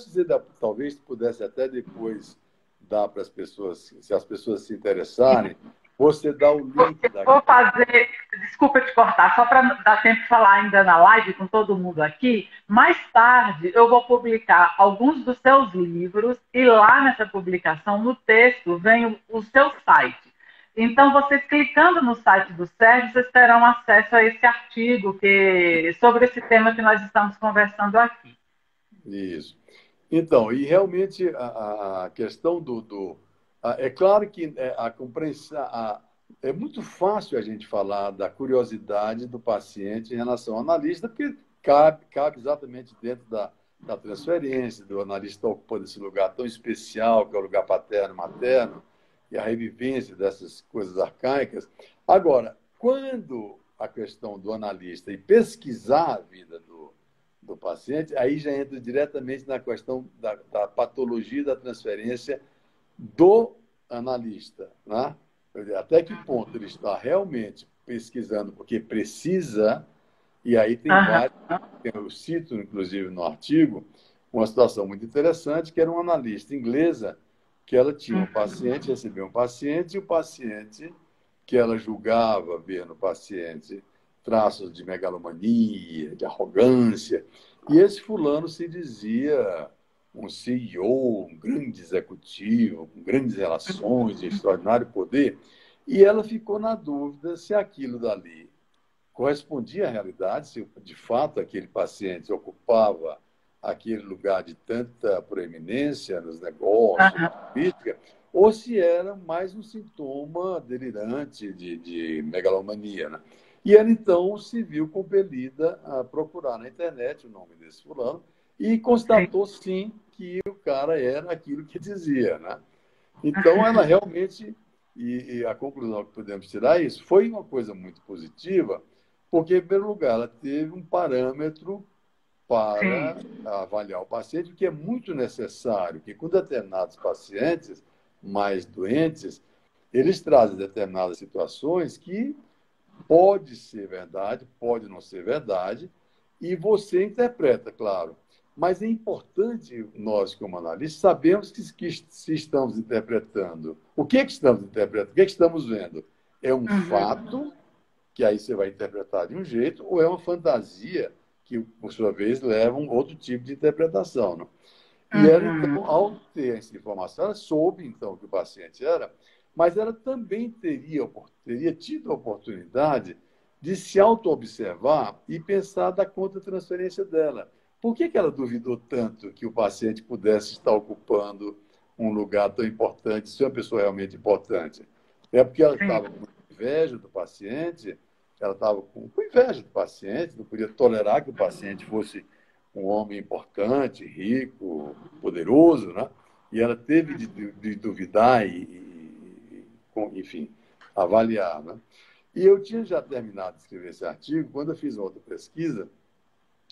talvez pudesse até depois dar para as pessoas, se as pessoas se interessarem, você dá o link Eu vou fazer, desculpa te cortar, só para dar tempo de falar ainda na live com todo mundo aqui. Mais tarde eu vou publicar alguns dos seus livros e lá nessa publicação, no texto, vem o seu site. Então, vocês clicando no site do Sérgio, vocês terão acesso a esse artigo sobre esse tema que nós estamos conversando aqui. Isso. Então, e realmente a questão é claro que a compreensão. É muito fácil a gente falar da curiosidade do paciente em relação ao analista, porque cabe exatamente dentro da transferência, do analista ocupando esse lugar tão especial, que é o lugar paterno, materno, e a revivência dessas coisas arcaicas. Agora, quando a questão do analista e pesquisar a vida do paciente, aí já entra diretamente na questão da patologia da transferência do analista, né? Até que ponto ele está realmente pesquisando porque precisa, e aí tem vários, eu cito, inclusive, no artigo, uma situação muito interessante, que era uma analista inglesa, que ela tinha um paciente, recebeu um paciente, e o paciente, que ela julgava ver no paciente traços de megalomania, de arrogância, e esse fulano se dizia um CEO, um grande executivo, com grandes relações, de extraordinário poder, e ela ficou na dúvida se aquilo dali correspondia à realidade, se de fato aquele paciente ocupava aquele lugar de tanta proeminência nos negócios, na política, ou se era mais um sintoma delirante de megalomania. Né? E ela, então, se viu compelida a procurar na internet o nome desse fulano e constatou, sim, que o cara era aquilo que dizia. Né? Então, ela realmente, e a conclusão que podemos tirar é isso, foi uma coisa muito positiva, porque, em primeiro lugar, ela teve um parâmetro para avaliar o paciente, o que é muito necessário, que com determinados pacientes mais doentes, eles trazem determinadas situações que pode ser verdade, pode não ser verdade, e você interpreta, claro. Mas é importante nós, como analistas, sabemos que se estamos interpretando. O que estamos interpretando? O que estamos vendo? É um fato, que aí você vai interpretar de um jeito, ou é uma fantasia, que, por sua vez, leva a um outro tipo de interpretação. Né? E ela, então, ao ter essa informação, ela soube, então, que o paciente era, mas ela também teria tido a oportunidade de se auto-observar e pensar da contra-transferência dela. Por que ela duvidou tanto que o paciente pudesse estar ocupando um lugar tão importante, ser uma pessoa realmente importante? É porque ela estava com inveja do paciente, ela estava com inveja do paciente, não podia tolerar que o paciente fosse um homem importante, rico, poderoso, né? E ela teve de duvidar enfim, avaliar, né? E eu tinha já terminado de escrever esse artigo quando eu fiz outra pesquisa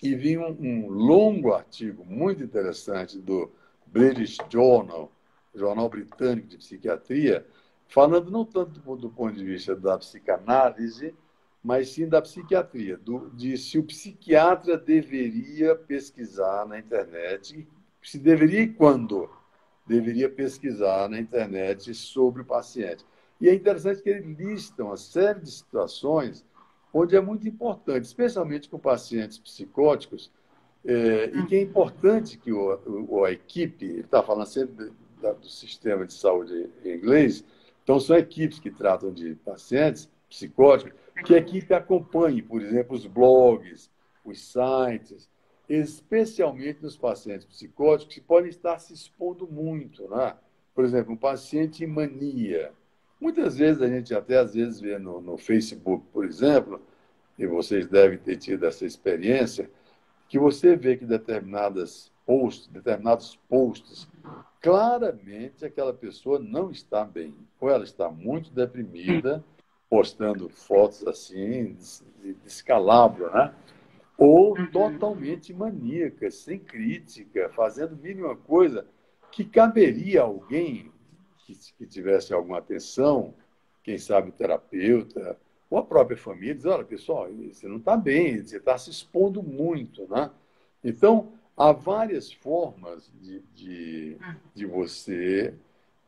e vi um longo artigo muito interessante do British Journal, Jornal Britânico de Psiquiatria, falando não tanto do ponto de vista da psicanálise, mas sim da psiquiatria, de se o psiquiatra deveria pesquisar na internet, se deveria e quando deveria pesquisar na internet sobre o paciente. E é interessante que ele lista uma série de situações onde é muito importante, especialmente com pacientes psicóticos, e que é importante que a equipe, ele está falando sempre do sistema de saúde em inglês, então são equipes que tratam de pacientes psicóticos, que a equipe acompanhe, por exemplo, os blogs, os sites, especialmente nos pacientes psicóticos que podem estar se expondo muito, né? Por exemplo, um paciente em mania. Muitas vezes a gente até às vezes vê no Facebook, por exemplo, e vocês devem ter tido essa experiência, que você vê que determinados posts, claramente aquela pessoa não está bem. Ou ela está muito deprimida, postando fotos assim, de descalabro, né? Ou totalmente maníaca, sem crítica, fazendo a mínima coisa que caberia a alguém que tivesse alguma atenção, quem sabe o terapeuta, ou a própria família, diz, olha, pessoal, você não está bem, você está se expondo muito, né? Então, há várias formas de você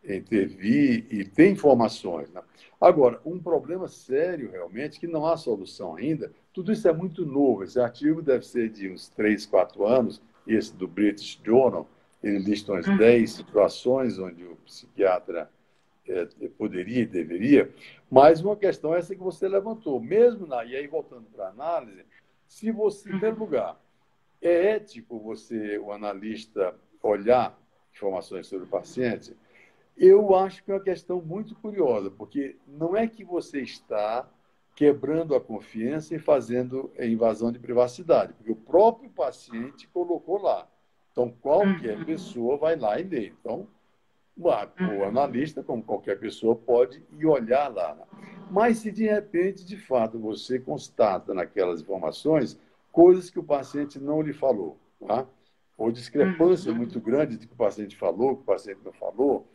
intervir e ter informações, né? Agora, um problema sério, realmente, que não há solução ainda, tudo isso é muito novo. Esse artigo deve ser de uns 3, 4 anos, esse do British Journal, ele lista umas 10 situações onde o psiquiatra poderia e deveria, mas uma questão é essa que você levantou. Mesmo e aí voltando para a análise, se você, em primeiro lugar, é ético você, o analista, olhar informações sobre o paciente, eu acho que é uma questão muito curiosa, porque não é que você está quebrando a confiança e fazendo a invasão de privacidade, porque o próprio paciente colocou lá. Então, qualquer pessoa vai lá e lê. Então, o analista, como qualquer pessoa, pode ir olhar lá. Mas se de repente, de fato, você constata naquelas informações coisas que o paciente não lhe falou, tá? Ou discrepância muito grande de que o paciente falou, que o paciente não falou,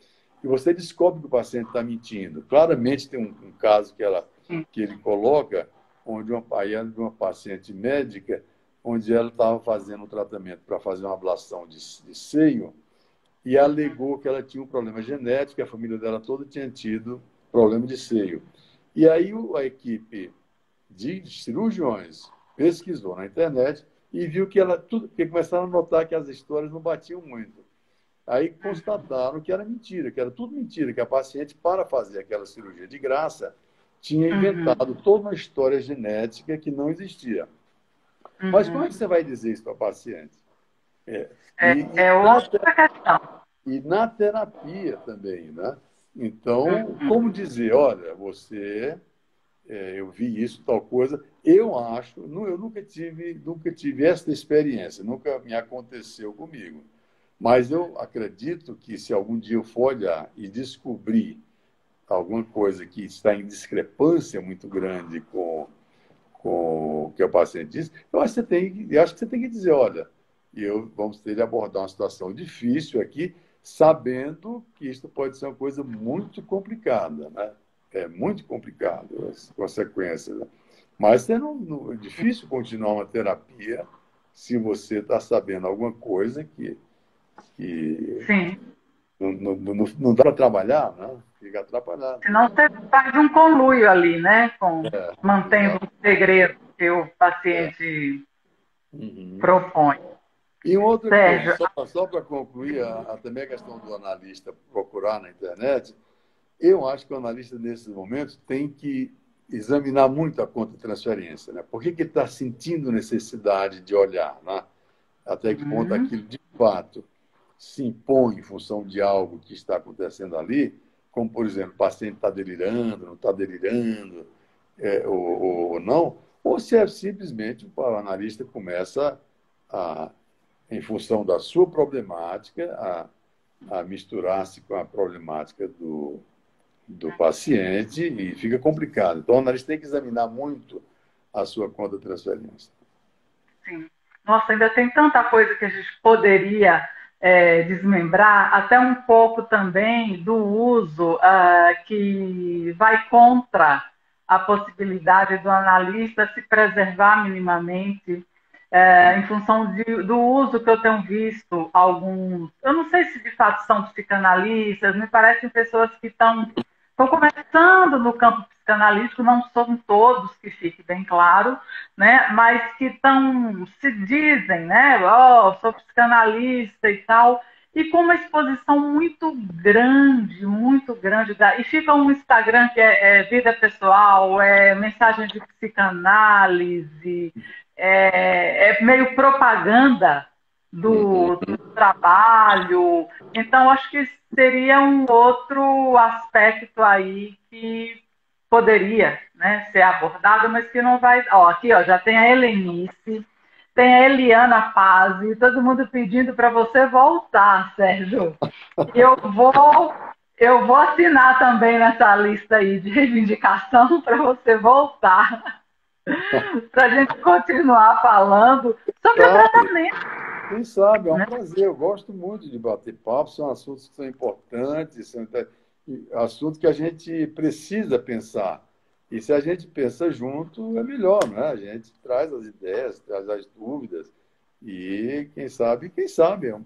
e você descobre que o paciente está mentindo. Claramente tem um caso que ele coloca, onde de uma paciente médica, onde ela estava fazendo um tratamento para fazer uma ablação de seio, e alegou que ela tinha um problema genético, a família dela toda tinha tido problema de seio. E aí a equipe de cirurgiões pesquisou na internet e viu que começaram a notar que as histórias não batiam muito. Aí constataram que era mentira, que era tudo mentira, que a paciente, para fazer aquela cirurgia de graça, tinha inventado toda uma história genética que não existia. Mas como é que você vai dizer isso para a paciente? É outra questão. E na terapia também, né? Então, como dizer, olha, eu vi isso, tal coisa, eu acho, eu nunca tive essa experiência, nunca me aconteceu comigo. Mas eu acredito que se algum dia eu for olhar e descobrir alguma coisa que está em discrepância muito grande com o que o paciente diz, eu acho que você tem que dizer, olha, vamos ter de abordar uma situação difícil aqui, sabendo que isso pode ser uma coisa muito complicada, né? É muito complicado as consequências, né? Mas é difícil continuar uma terapia se você está sabendo alguma coisa que Sim. não dá para trabalhar, né? Fica atrapalhado. Senão você faz um conluio ali, né? Mantendo Exato. um segredo que o É. paciente Uhum. propõe. E outra coisa, Sérgio, só para concluir, também a questão do analista procurar na internet, eu acho que o analista, nesses momentos, tem que examinar muito a conta de transferência. Né? Por que ele está sentindo necessidade de olhar? Né? Até que ponto aquilo, de fato, se impõe em função de algo que está acontecendo ali, como, por exemplo, o paciente está delirando, não está delirando, ou não, ou se é simplesmente o analista começa a em função da sua problemática, a misturar-se com a problemática do paciente e fica complicado. Então, o analista tem que examinar muito a sua conta de transferência. Sim. Nossa, ainda tem tanta coisa que a gente poderia desmembrar, até um pouco também do uso que vai contra a possibilidade do analista se preservar minimamente, em função do uso que eu tenho visto alguns, eu não sei se de fato são psicanalistas, me parecem pessoas que estão começando no campo psicanalítico, não são todos, que fique bem claro, né? Mas que se dizem, né? Oh, sou psicanalista e tal, e com uma exposição muito grande, e fica um Instagram que é vida pessoal, é mensagem de psicanálise, é meio propaganda do trabalho. Então, acho que seria um outro aspecto aí que poderia, né, ser abordado, mas que não vai. Ó, aqui ó, já tem a Helenice, tem a Eliana Paz, e todo mundo pedindo para você voltar, Sérgio. E eu vou assinar também nessa lista aí de reivindicação para você voltar, para a gente continuar falando sobre o Sabe? tratamento. Quem sabe, é um Né? prazer. Eu gosto muito de bater papo, são assuntos que são importantes, são assuntos que a gente precisa pensar. E se a gente pensa junto, é melhor, né? A gente traz as ideias, traz as dúvidas. E quem sabe,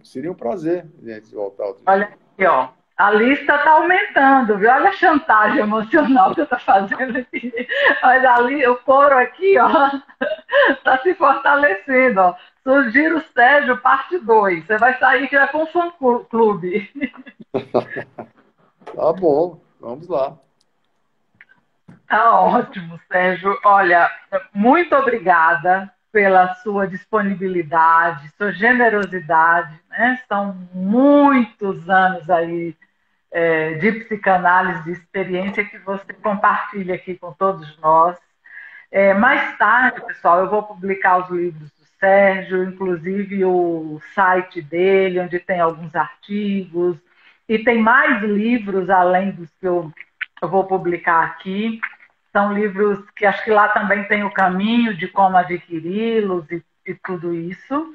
seria um prazer a gente voltar outro Olha dia. aqui, ó. A lista está aumentando, viu? Olha a chantagem emocional que eu estou fazendo aqui. Mas ali, o coro aqui, ó, está se fortalecendo, ó. Sugiro o Sérgio, parte 2. Você vai sair já com o fã-clube. Tá bom, vamos lá. Tá ótimo, Sérgio. Olha, muito obrigada pela sua disponibilidade, sua generosidade, né? São muitos anos aí de psicanálise, de experiência que você compartilha aqui com todos nós. Mais tarde, pessoal, eu vou publicar os livros do Sérgio, inclusive o site dele, onde tem alguns artigos, e tem mais livros além dos que eu vou publicar aqui. São livros que acho que lá também tem o caminho de como adquiri-los e tudo isso.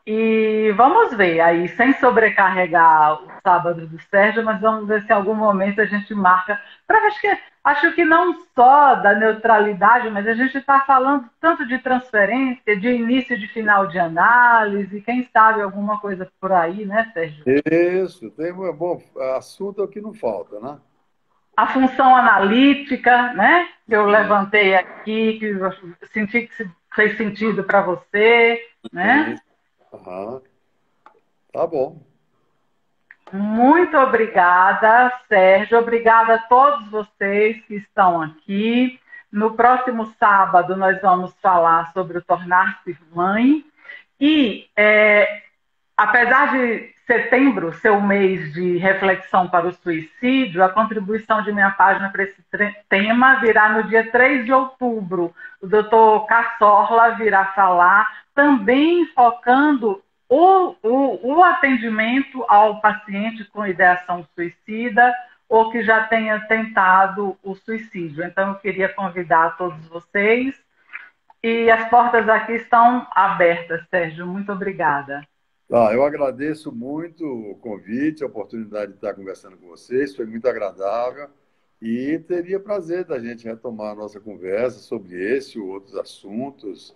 E vamos ver aí, sem sobrecarregar o sábado do Sérgio, mas vamos ver se em algum momento a gente marca. Acho que não só da neutralidade, mas a gente está falando tanto de transferência, de início e de final de análise, quem sabe alguma coisa por aí, né, Sérgio? Isso, tem um bom assunto é o que não falta, né? A função analítica, né, que eu Sim, levantei aqui, que eu senti que fez sentido para você, né? sim. Aham. Tá bom. Muito obrigada, Sérgio. Obrigada a todos vocês que estão aqui. No próximo sábado, nós vamos falar sobre o tornar-se mãe. E, apesar de setembro ser o mês de reflexão para o suicídio, a contribuição de minha página para esse tema virá no dia 3 de outubro. O doutor Cassorla virá falar, também focando o atendimento ao paciente com ideação suicida ou que já tenha tentado o suicídio. Então, eu queria convidar todos vocês e as portas aqui estão abertas, Sérgio. Muito obrigada. Tá, eu agradeço muito o convite, a oportunidade de estar conversando com vocês, foi muito agradável e teria prazer da gente retomar a nossa conversa sobre esse e outros assuntos.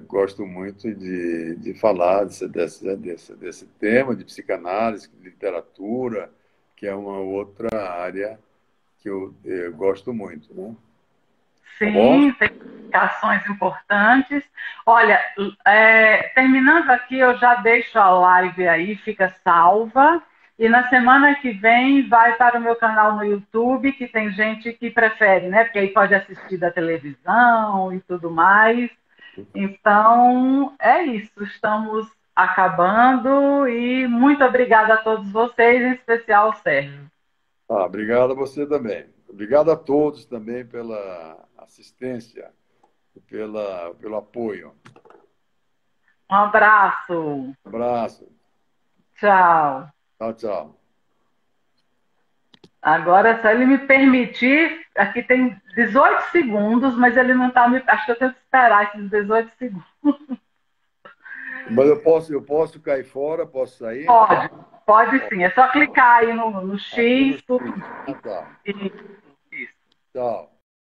Gosto muito de falar desse tema de psicanálise, de literatura, que é uma outra área que eu gosto muito, né? Tá bom? Sim, tem indicações importantes. Olha, terminando aqui, eu já deixo a live aí, fica salva. E na semana que vem vai para o meu canal no YouTube, que tem gente que prefere, né? Porque aí pode assistir da televisão e tudo mais. Então, é isso. Estamos acabando e muito obrigada a todos vocês, em especial ao Sérgio. Obrigado a você também. Obrigado a todos também pela assistência, pelo apoio. Um abraço. Abraço. Tchau. Tchau, tchau. Agora, se ele me permitir, aqui tem 18 segundos, mas ele não está me. Acho que eu tenho que esperar esses 18 segundos. Mas eu posso cair fora, posso sair? Pode, pode sim. É só clicar aí no Aqui no X, tudo. X. Ah, tá. Isso. Tchau.